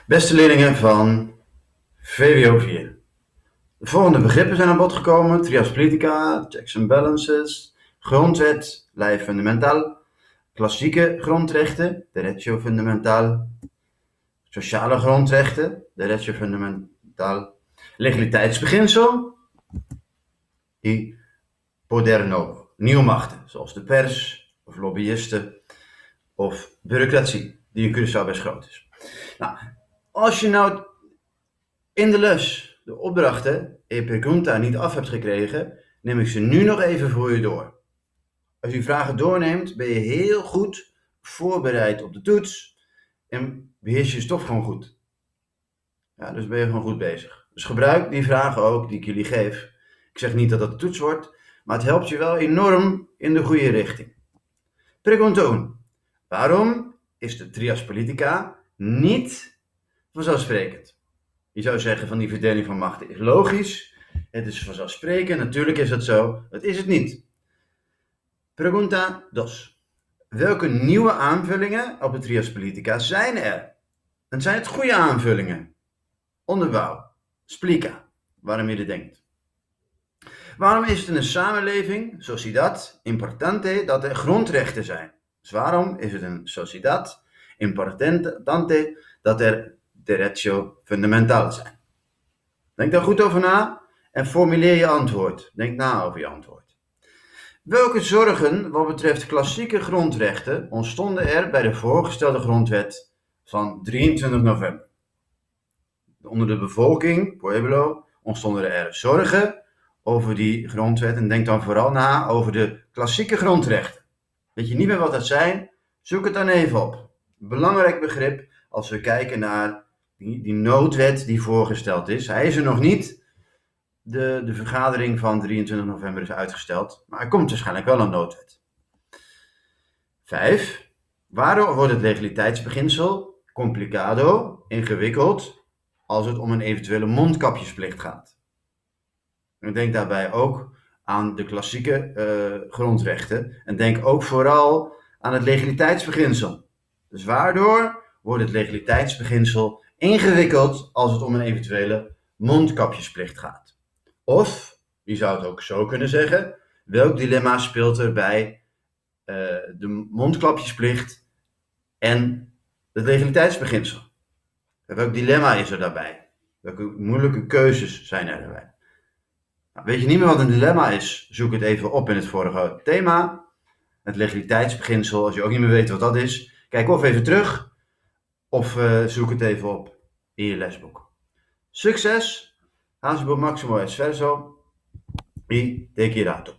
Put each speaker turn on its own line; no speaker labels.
Beste leerlingen van VWO 4. De volgende begrippen zijn aan bod gekomen: trias politica, checks and balances, grondwet, lei fundamental, klassieke grondrechten, derecho fundamental, sociale grondrechten, derecho fundamental, legaliteitsbeginsel, y poder novo, nieuwe machten, zoals de pers of lobbyisten of bureaucratie, die in Curaçao best groot is. Nou, als je nou in de les de opdrachten e pergunta niet af hebt gekregen, neem ik ze nu nog even voor je door. Als je vragen doorneemt, ben je heel goed voorbereid op de toets en beheers je stof gewoon goed. Ja, dus ben je gewoon goed bezig. Dus gebruik die vragen ook die ik jullie geef. Ik zeg niet dat dat de toets wordt, maar het helpt je wel enorm in de goede richting. Pergunta 1. Waarom is de trias politica niet vanzelfsprekend? Je zou zeggen van die verdeling van machten is logisch. Het is vanzelfsprekend, natuurlijk is dat zo. Het is het niet. Pregunta 2. Welke nieuwe aanvullingen op de trias politica zijn er? En zijn het goede aanvullingen? Onderbouw. Explica. Waarom je dit denkt. Waarom is het in een samenleving, sociedad, importante dat er grondrechten zijn? Dus waarom is het een sociedad importante dat er derecho fundamental zijn? Denk daar goed over na en formuleer je antwoord. Denk na over je antwoord. Welke zorgen wat betreft klassieke grondrechten ontstonden er bij de voorgestelde grondwet van 23 november? Onder de bevolking, Pueblo, ontstonden er zorgen over die grondwet en denk dan vooral na over de klassieke grondrechten. Weet je niet meer wat dat zijn? Zoek het dan even op. Belangrijk begrip als we kijken naar die noodwet die voorgesteld is. Hij is er nog niet. De vergadering van 23 november is uitgesteld, maar er komt waarschijnlijk wel een noodwet. 5. Waarom wordt het legaliteitsbeginsel complicado, ingewikkeld, als het om een eventuele mondkapjesplicht gaat? En denk daarbij ook aan de klassieke grondrechten en denk ook vooral aan het legaliteitsbeginsel. Dus waardoor wordt het legaliteitsbeginsel ingewikkeld als het om een eventuele mondkapjesplicht gaat? Of, je zou het ook zo kunnen zeggen, welk dilemma speelt er bij de mondkapjesplicht en het legaliteitsbeginsel? Welk dilemma is er daarbij? Welke moeilijke keuzes zijn er daarbij? Nou, weet je niet meer wat een dilemma is? Zoek het even op in het vorige thema. Het legaliteitsbeginsel, als je ook niet meer weet wat dat is, kijk of even terug of zoek het even op in je lesboek. Succes! Hasbo maximo esverso y te quierato.